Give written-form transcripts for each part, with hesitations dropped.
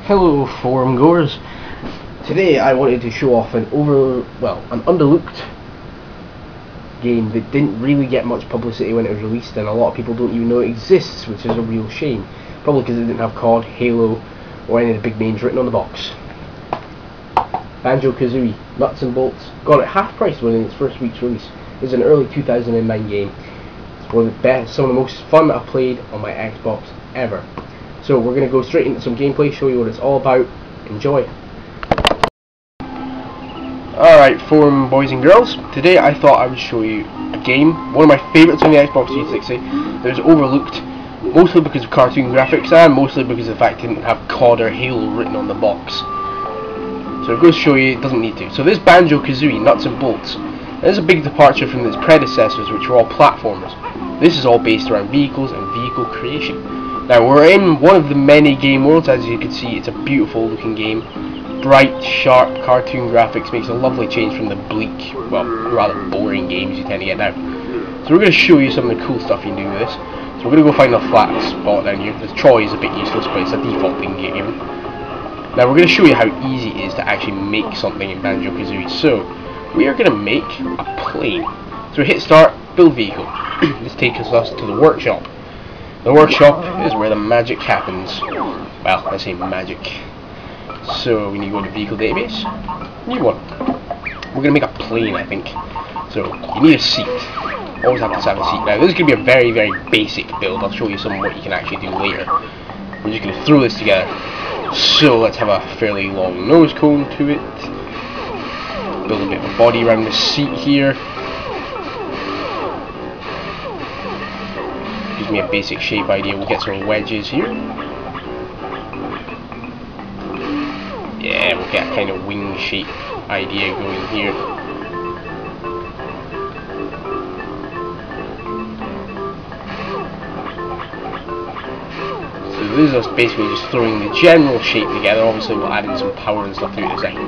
Hello forum goers. Today I wanted to show off an underlooked game that didn't really get much publicity when it was released, and a lot of people don't even know it exists, which is a real shame. Probably because it didn't have COD, Halo, or any of the big names written on the box. Banjo Kazooie, nuts and bolts, got it half price when in its first week's release. It was an early 2009 game. It's one of the best, some of the most fun that I've played on my Xbox ever. So we're going to go straight into some gameplay, show you what it's all about. Enjoy. Alright, forum boys and girls, today I thought I would show you a game, one of my favourites on the Xbox 360, that was overlooked, mostly because of cartoon graphics and mostly because of the fact it didn't have COD or Halo written on the box. So I'm going to show you, it doesn't need to. So this Banjo Kazooie, nuts and bolts, this is a big departure from its predecessors, which were all platformers. This is all based around vehicles and vehicle creation. Now we're in one of the many game worlds. As you can see, it's a beautiful looking game. Bright, sharp cartoon graphics makes a lovely change from the bleak, well, rather boring games you tend to get now. So we're going to show you some of the cool stuff you can do with this. So we're going to go find a flat spot down here. The Troy is a bit useless, but it's a default thing to get given. Now we're going to show you how easy it is to actually make something in Banjo Kazooie. So we are going to make a plane. So hit start, build vehicle. This takes us to the workshop. The workshop is where the magic happens. Well, I say magic. So we need to go to vehicle database. New one. We're going to make a plane, I think. So you need a seat. Always have to have a seat. Now this is going to be a very, very basic build. I'll show you some of what you can actually do later. We're just going to throw this together. So let's have a fairly long nose cone to it. Build a bit of a body around the seat here. Gives me a basic shape idea. We'll get some wedges here. Yeah, we'll get a kind of wing shape idea going here. So this is us basically just throwing the general shape together. Obviously we'll add in some power and stuff to it in a second.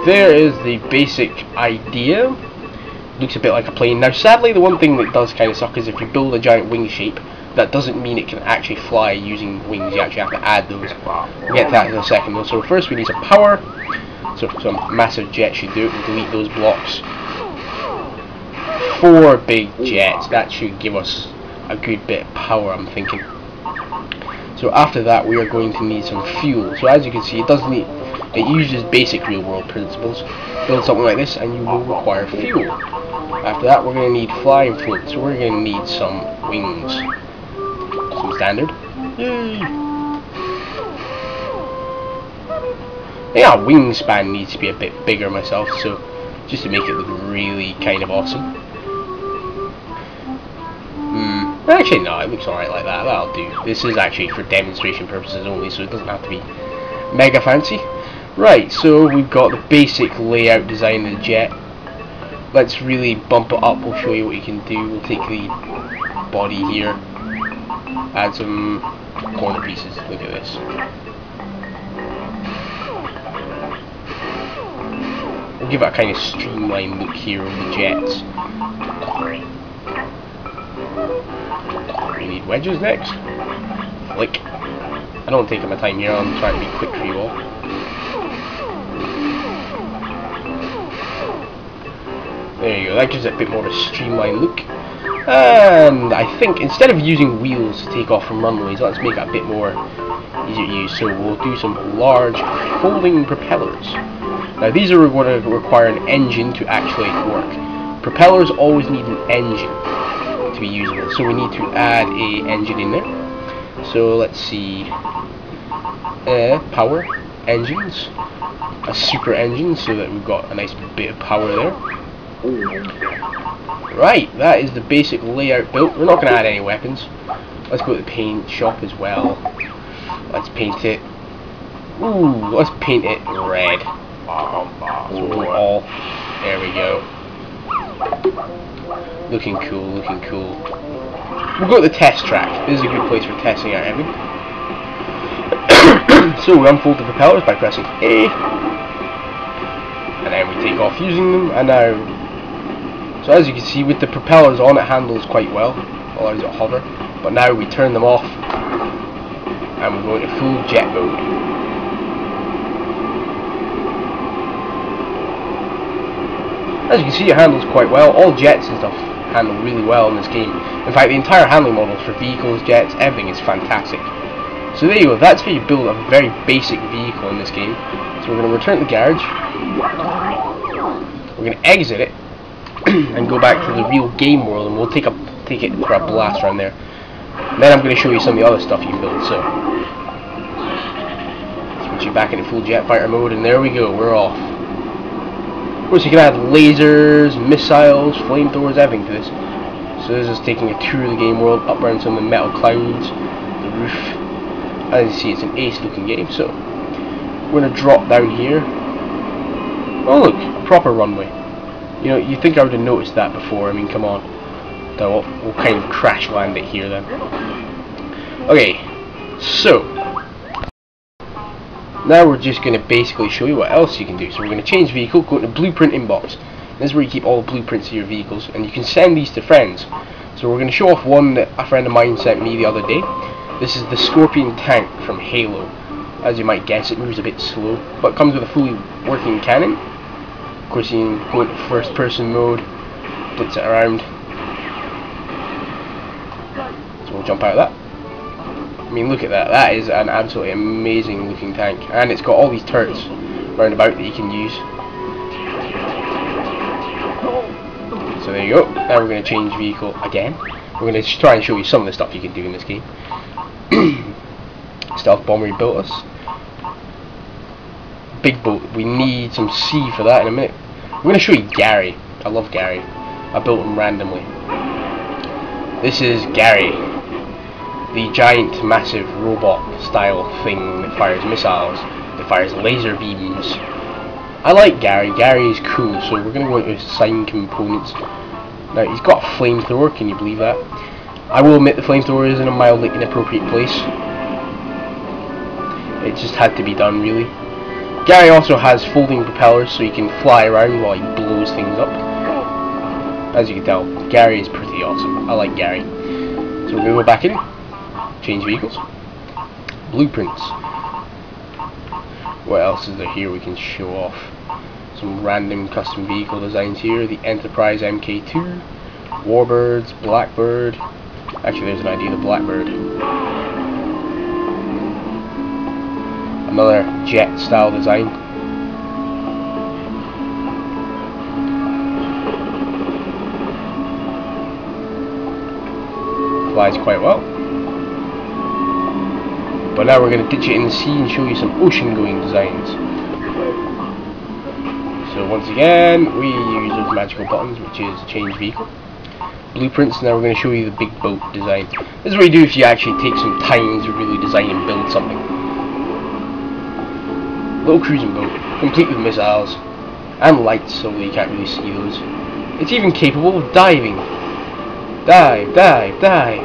There is the basic idea. Looks a bit like a plane. Now sadly the one thing that does kind of suck is if you build a giant wing shape, that doesn't mean it can actually fly using wings. You actually have to add those. We'll get to that in a second though. So first we need some power. So some massive jets should do it. We'll delete those blocks. 4 big jets. That should give us a good bit of power, I'm thinking. So after that we are going to need some fuel. So as you can see, it uses basic real world principles. Build something like this and you will require fuel. After that we're going to need fly and float, so we're going to need some wings. Some standard. Yay! Yeah, our wingspan needs to be a bit bigger myself, so just to make it look really kind of awesome. Actually no, it looks alright like that, that'll do. This is actually for demonstration purposes only, so it doesn't have to be mega fancy. Right, so we've got the basic layout design of the jet. Let's really bump it up. We'll show you what you can do. We'll take the body here, add some corner pieces. Look at this. We'll give it a kind of streamlined look here of the jets. We need wedges next. Flick. I don't take my time here. I'm trying to be quick for you all. There you go, that gives it a bit more of a streamlined look. And I think instead of using wheels to take off from runways, let's make it a bit more easier to use. So we'll do some large folding propellers. Now these are going to require an engine to actually work. Propellers always need an engine to be usable, so we need to add a engine in there. So let's see, power, engines, a super engine, so that we've got a nice bit of power there. Right, that is the basic layout built. We're not going to add any weapons. Let's go to the paint shop as well. Let's paint it. Ooh, let's paint it red. So we're all. There we go. Looking cool, looking cool. We'll go to the test track. This is a good place for testing out everything. So we unfold the propellers by pressing A. And then we take off using them, and now So as you can see, with the propellers on, it handles quite well, allows it to hover. But now we turn them off, and we're going to full jet mode. As you can see, it handles quite well. All jets and stuff handle really well in this game. In fact, the entire handling models for vehicles, jets, everything is fantastic. So there you go, that's how you build a very basic vehicle in this game. So we're going to return to the garage, we're going to exit it, and go back to the real game world, and we'll take it for a blast around there. And then I'm going to show you some of the other stuff you can build. So, switch you back into full jet fighter mode, and there we go, we're off. Of course, you can add lasers, missiles, flamethrowers, everything to this. So this is taking a tour of the game world, up around some of the metal clouds, the roof. As you see, it's an ace looking game. So we're going to drop down here. Oh look, a proper runway. You know, you'd think I would have noticed that before. I mean, come on. So we'll kind of crash land it here then. Okay, so now we're just going to basically show you what else you can do. So we're going to change vehicle, go to blueprint inbox. This is where you keep all the blueprints of your vehicles, and you can send these to friends. So we're going to show off one that a friend of mine sent me the other day. This is the Scorpion tank from Halo. As you might guess, it moves a bit slow, but comes with a fully working cannon. Of course, you can go into first person mode, blitz it around. So we'll jump out of that. I mean, look at that. That is an absolutely amazing looking tank, and it's got all these turrets round about that you can use. So there you go. Now we're going to change vehicle again. We're going to try and show you some of the stuff you can do in this game. Stealth bomber he built us. Big boat. We need some sea for that in a minute. I'm going to show you Gary. I love Gary. I built him randomly. This is Gary, the giant, massive robot style thing that fires missiles, that fires laser beams. I like Gary. Gary is cool, so we're going to go into assign components. Now, he's got a flamethrower, can you believe that? I will admit the flamethrower is in a mildly inappropriate place. It just had to be done, really. Gary also has folding propellers, so he can fly around while he blows things up. As you can tell, Gary is pretty awesome. I like Gary. So we're going to go back in, change vehicles, blueprints. What else is there here we can show off? Some random custom vehicle designs here. The Enterprise MK2, Warbirds, Blackbird. Actually, there's an idea of the Blackbird. Another jet style design. Flies quite well. But now we're going to ditch it in the sea and show you some ocean going designs. So once again, we use those magical buttons, which is change vehicle. Blueprints. Now we're going to show you the big boat design. This is what you do if you actually take some time to really design and build something. Little cruising boat, complete with missiles and lights, so you can't really see those. It's even capable of diving. Dive, dive, dive.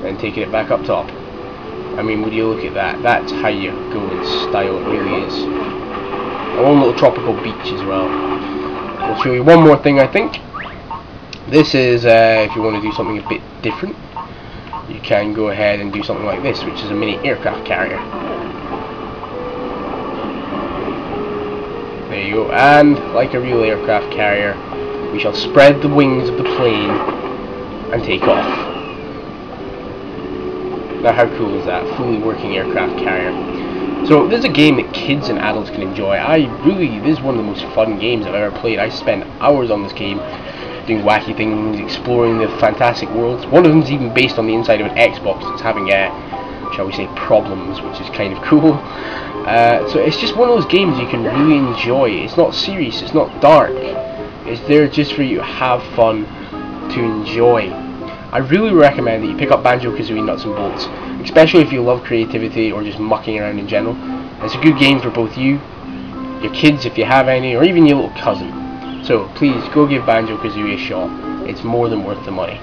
And taking it back up top. I mean, would you look at that? That's how you go in style, it really is. And one little tropical beach as well. We'll show you one more thing, I think. This is, if you want to do something a bit different, you can go ahead and do something like this, which is a mini aircraft carrier. There you go, and like a real aircraft carrier, we shall spread the wings of the plane and take off. Now how cool is that? Fully working aircraft carrier. So this is a game that kids and adults can enjoy. This is one of the most fun games I've ever played. I spend hours on this game, doing wacky things, exploring the fantastic worlds. One of them is even based on the inside of an Xbox that's having, shall we say, problems, which is kind of cool. So it's just one of those games you can really enjoy. It's not serious, it's not dark. It's there just for you to have fun, to enjoy. I really recommend that you pick up Banjo Kazooie Nuts and Bolts, especially if you love creativity or just mucking around in general. It's a good game for both you, your kids if you have any, or even your little cousin. So please go give Banjo Kazooie a shot. It's more than worth the money.